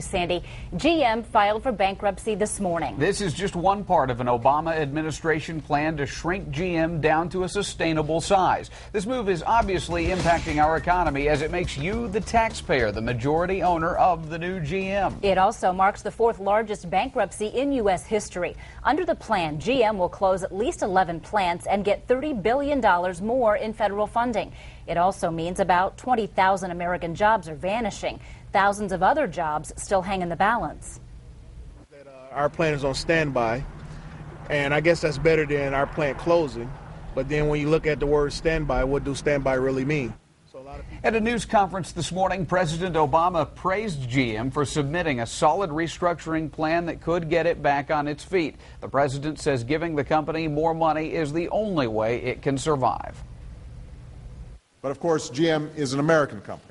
Sandy, GM filed for bankruptcy this morning. This is just one part of an Obama administration plan to shrink GM down to a sustainable size. This move is obviously impacting our economy as it makes you, the taxpayer, the majority owner of the new GM. It also marks the fourth largest bankruptcy in U.S. history. Under the plan, GM will close at least 11 plants and get $30 billion more in federal funding. It also means about 20,000 American jobs are vanishing. Thousands of other jobs still hang in the balance. Our plant is on standby, and I guess that's better than our plant closing. But then when you look at the word standby, what does standby really mean? At a news conference this morning, President Obama praised GM for submitting a solid restructuring plan that could get it back on its feet. The president says giving the company more money is the only way it can survive. But of course, GM is an American company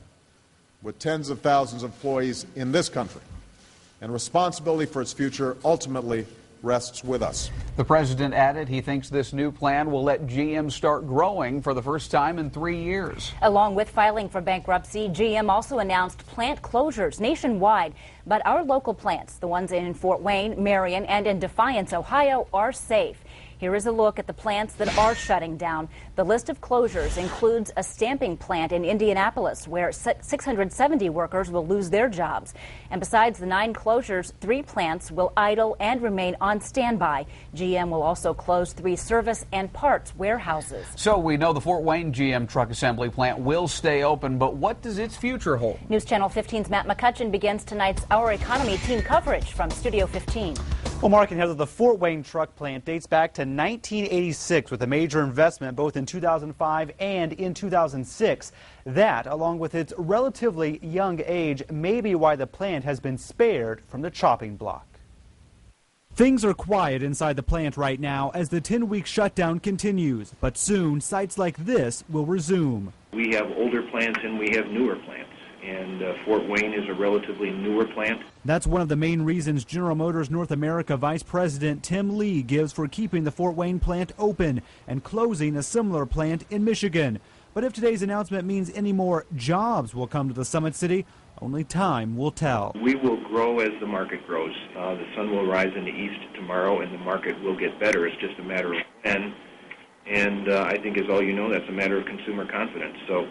with tens of thousands of employees in this country, and responsibility for its future ultimately rests with us. The president added he thinks this new plan will let GM start growing for the first time in 3 years. Along with filing for bankruptcy, GM also announced plant closures nationwide. But our local plants, the ones in Fort Wayne, Marion, and in Defiance, Ohio, are safe. Here is a look at the plants that are shutting down. The list of closures includes a stamping plant in Indianapolis, where 670 workers will lose their jobs. And besides the 9 closures, 3 plants will idle and remain on standby. GM will also close 3 service and parts warehouses. So we know the Fort Wayne GM truck assembly plant will stay open, but what does its future hold? News Channel 15's Matt McCutcheon begins tonight's Our Economy team coverage from Studio 15. Well, Mark and Heather, the Fort Wayne truck plant dates back to 1986 with a major investment both in 2005 and in 2006. That, along with its relatively young age, may be why the plant has been spared from the chopping block. Things are quiet inside the plant right now as the 10-week shutdown continues, but soon sites like this will resume. We have older plants and we have newer plants. And Fort Wayne is a relatively newer plant. That's one of the main reasons General Motors North America Vice President Tim Lee gives for keeping the Fort Wayne plant open and closing a similar plant in Michigan. But if today's announcement means any more jobs will come to the Summit City, only time will tell. We will grow as the market grows. The sun will rise in the east tomorrow and the market will get better. It's just a matter of when. And I think, as all you know, that's a matter of consumer confidence. So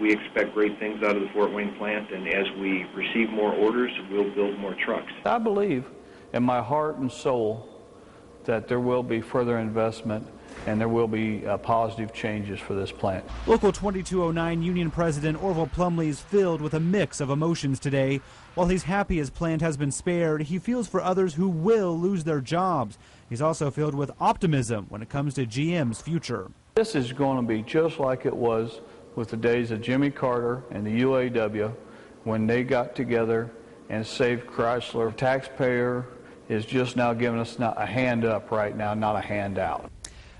we expect great things out of the Fort Wayne plant, and as we receive more orders, we'll build more trucks. I believe in my heart and soul that there will be further investment and there will be positive changes for this plant. Local 2209 Union President Orville Plumley is filled with a mix of emotions today. While he's happy his plant has been spared, he feels for others who will lose their jobs. He's also filled with optimism when it comes to GM's future. This is going to be just like it was with the days of Jimmy Carter and the UAW when they got together and saved Chrysler. Taxpayer is just now giving us a hand up right now, not a handout.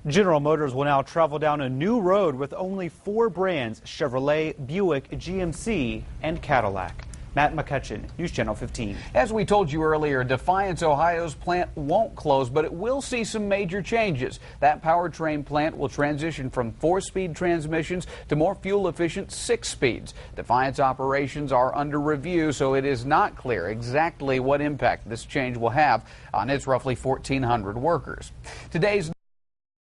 General Motors will now travel down a new road with only 4 brands: Chevrolet, Buick, GMC, and Cadillac. Matt McCutcheon, News Channel 15. As we told you earlier, Defiance, Ohio's plant won't close, but it will see some major changes. That powertrain plant will transition from 4-speed transmissions to more fuel-efficient 6 speeds. Defiance operations are under review, so it is not clear exactly what impact this change will have on its roughly 1,400 workers. Today's